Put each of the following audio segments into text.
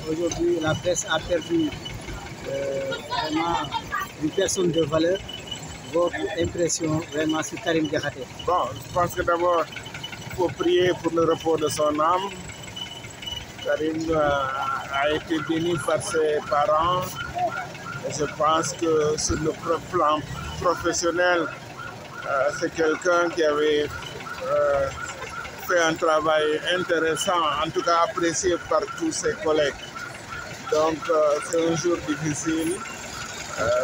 Aujourd'hui, la presse a perdu vraiment une personne de valeur. Votre impression vraiment sur Karim Diakhaté? Bon, je pense que d'abord, il faut prier pour le repos de son âme. Karim a été béni par ses parents. Et je pense que sur le plan professionnel, c'est quelqu'un qui avait fait un travail intéressant, en tout cas apprécié par tous ses collègues. Donc c'est un jour difficile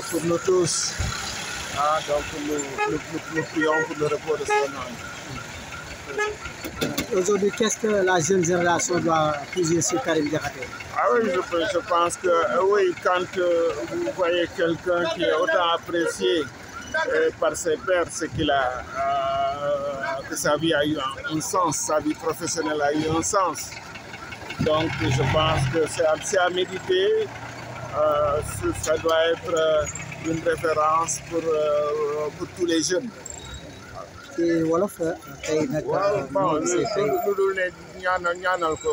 pour nous tous. Donc nous prions pour le repos de son âme. Aujourd'hui, qu'est-ce que la jeune génération doit puiser sur Karim Diakhaté? Ah oui, je pense que oui, quand vous voyez quelqu'un qui est autant apprécié par ses pairs, c'est qu'il a que sa vie a eu un sens, sa vie professionnelle a eu un sens. Donc je pense que c'est à méditer. Ça doit être une référence pour tous les jeunes. ci wolof tey nag. bon lu dul ne ñaanal ko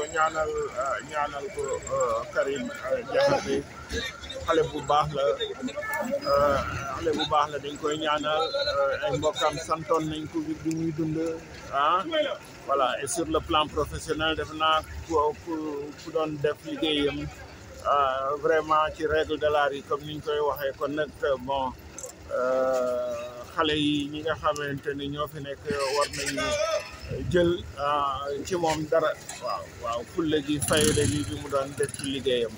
Karim Diakhaté xale bu baax la dañ koy ñaanal ay mbokkam santoon nañ ko bi muy dund voilà. Et sur le plan professionnel def naa ku doon def liggéeyam vraiment ci règle de l'art yi comme niñ koy waxee kon nag bon xale yi ñi nga xamante ni ñoo fi nekk war nañu jël ci moom dara waaw fulla gi fayda gi bi mu doon def ci liggéeyam.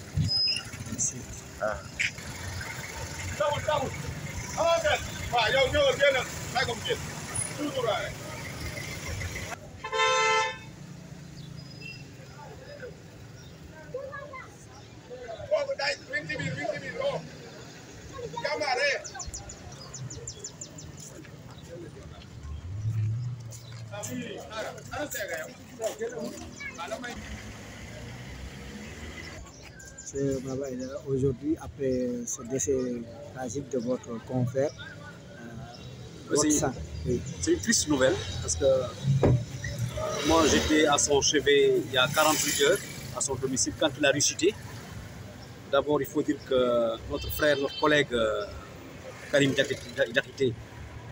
Aujourd'hui, après ce décès tragique de votre confrère, c'est une triste nouvelle parce que moi j'étais à son chevet il y a 48 heures à son domicile quand il a ressuscité. D'abord, il faut dire que notre frère, notre collègue Karim Diakhaté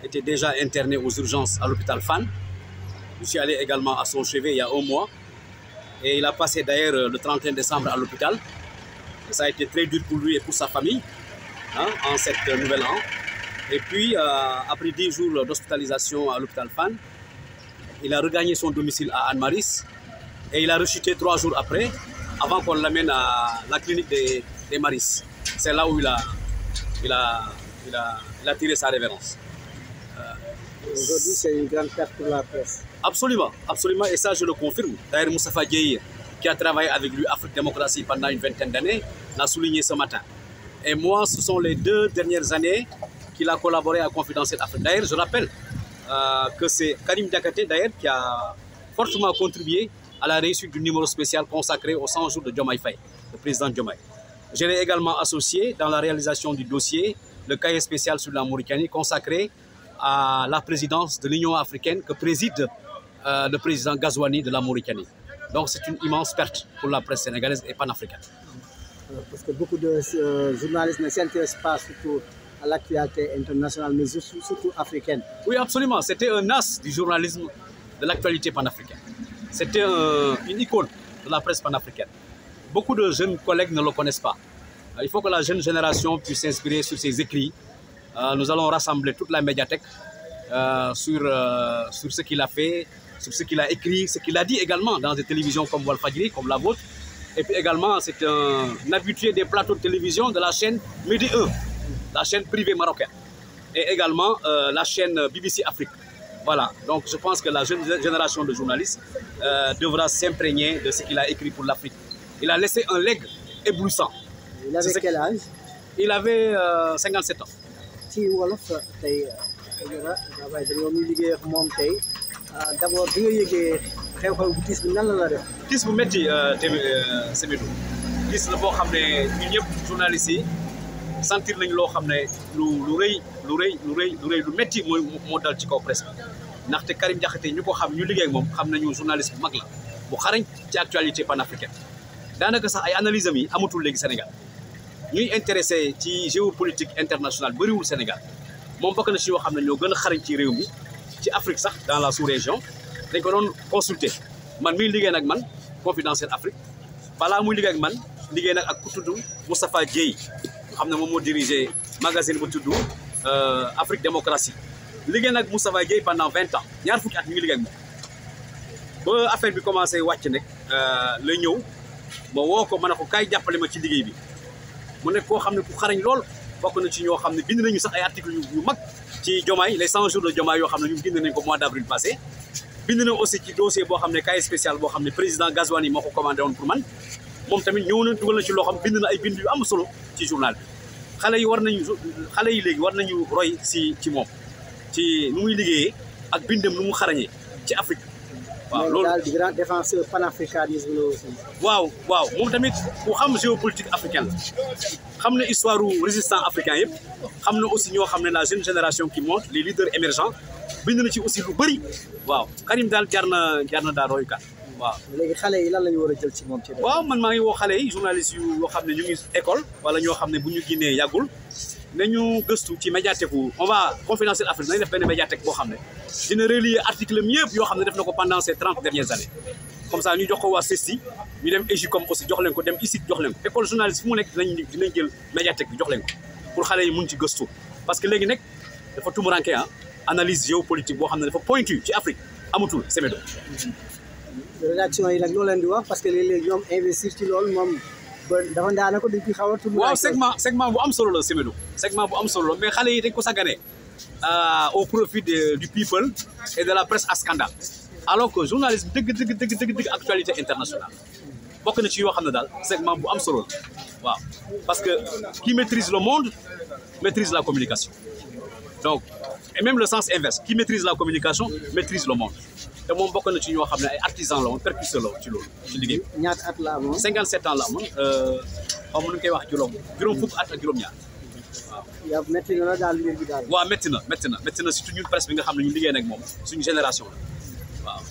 était déjà interné aux urgences à l'hôpital Fann. Je suis allé également à son chevet il y a un mois et il a passé d'ailleurs le 31 décembre à l'hôpital. Ça a été très dur pour lui et pour sa famille en cette nouvelle an. Et puis, après 10 jours d'hospitalisation à l'hôpital Fann, il a regagné son domicile à Anne-Maris et il a rechuté 3 jours après, avant qu'on l'amène à la clinique des Maris. C'est là où il a tiré sa révérence. Aujourd'hui, c'est une grande perte pour la presse. Absolument, absolument, et ça je le confirme. D'ailleurs, Moustapha Gueye, qui a travaillé avec lui Afrique Démocratie pendant une vingtaine d'années, l'a souligné ce matin. Et moi, ce sont les 2 dernières années qu'il a collaboré à Confidentiel Afrique. D'ailleurs, je rappelle que c'est Karim Diakhaté qui a fortement contribué à la réussite du numéro spécial consacré aux 100 jours de Diomaye Faye, le président Diomaye. Je l'ai également associé dans la réalisation du dossier, le cahier spécial sur la Mauritanie, consacré à la présidence de l'Union africaine que préside le président Ghazouani de la Mauritanie. Donc c'est une immense perte pour la presse sénégalaise et panafricaine. Parce que beaucoup de journalistes ne s'intéressent pas surtout à l'actualité internationale, mais surtout africaine. Oui, absolument. C'était un as du journalisme de l'actualité panafricaine. C'était une icône de la presse panafricaine. Beaucoup de jeunes collègues ne le connaissent pas. Il faut que la jeune génération puisse s'inspirer sur ses écrits. Nous allons rassembler toute la médiathèque sur ce qu'il a fait, sur ce qu'il a écrit, ce qu'il a dit également dans des télévisions comme Walfadjri, comme la vôtre. Et puis également, c'est un habitué des plateaux de télévision de la chaîne Midi 1, la chaîne privée marocaine. Et également la chaîne BBC Afrique. Voilà, donc je pense que la jeune génération de journalistes devra s'imprégner de ce qu'il a écrit pour l'Afrique. Il a laissé un legs éblouissant. Il avait quel âge? Il avait 57 ans. ci wolof tey d'abord bi nga yëgee xew-xew bu tiis bi nan la def. tiis bu métti Semedo tiis la boo xam ne ñun ñëpp journalistes yi sentir nañ loo xam ne lu métti moo dal ci kaw presse bi ndaxte Karim Diakhaté ñu ko xam ñu liggéey ak moom xam nañu journaliste bu mag la bu xarañ ci actualité panafricaine daanaka sax ay analyse am yi amatul léegi Sénégal ñuy intéressé ci géopolitique internationale bëriwul Sénégal moom bokk na ci yoo xam ne ñoo gën a xarañ ci réew mi ci Afrique sax dans la sous-région dañ ko doon consulter man miy liggéey nag man Confidentiel Afrique balaa muy liggéey ak man liggéey nag ak ku tudd Moustapha Dieye xam ne moom moo dirigé magazine bu tudd Afrique Démocratie liggéey nag Moustapha Dieye pendant 20 ans ñaar fukki at mi ngi liggéey ak moom ba affaire bi commencé wàcc nag la ñëw ma woo ko ma ne ko kaay jàppale ma ci liggéey bi mu nekk koo xam ne ku xarañ lool bokk na ci ñoo xam ne bind nañu sax ay articles yu mag ci Diomaye les 100 jours de Diomaye yoo xam ne ñu bind nañ ko mois d'avril passé bind na aussi ci dossier boo xam ne cahier spécial boo xam ne président Gazouani moo ko commandé woon pour man moom tamit ñëw na dugal na ci loo xam bind na ay bind yu am solo ci journal bi xale yi léegi war nañu roy ci moom ci nu muy liggéeyee ak bindam nu mu xarañee ci Afrique. waaw loolu daal di grand défenseur panafricanisme la aussi. waaw moom tamit ku xam géopolitique africaine la xam na histoire résistant africain yëpp xam na aussi ñoo xam ne la jeune génération qui monte les leaders émergents bind na ci aussi lu bëri waaw Karim daal jar na daal royukat waaw. léegi xale yi lan la ñu war a jël ci moom ci réew. waaw man maa ngi woo xale yi journalistes yoo xam ne ñu ngi école wala ñoo xam ne bu ñu génnee yàggul nañu gëstu ci médiathèque on va Confidentiel Afrique nañu def benn médiathèque boo xam ne dina relier article am yëpp yoo xam ne def na ko pendant ces 30 dernières années comme ça ñu jox ko waa CESTI ñu dem EGICOM aussi jox leen ko dem ISIC jox leen ko école journaliste fu mu nekk dinañ jël médiathèque bi jox leen ko pour xale yi mun ci gëstu parce que léegi nag dafa tumuranke analyse géopolitique boo xam ne dafa pointu ci Afrique amatul Semedo. rédaction yi nag loo leen di wax parce que léeg-léeg ñoom investir ci loolu moom dafa daanaka duñ fi xaw a tudd. waaw segment bu am solo la Semedo segment bu am solo la mais xale yi dañ ko sàgganee au profit du people et de la presse à scandale alors que journalisme dëgg actualité internationale bokk na ci yoo xam ne daal segment bu am solo la waaw parce que qui maîtrise le monde maîtrise la communication donc et même le sens inverse qui maîtrise la communication maîtrise le monde te moom bokk na ci ñoo xam ne ay artisans la woon percusseurs la woon ci loolu ci liggéey bi. ñaata at la amoon. 57 ans la amoon xaw ma nu ñu koy wax juróom fukk at ak juróom-ñaar waaw. yaa métti na la daal mbir bi daal. waaw métti na surtout ñun presse bi nga xam ne ñu liggéey nag moom suñu génération la waaw.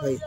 Oui.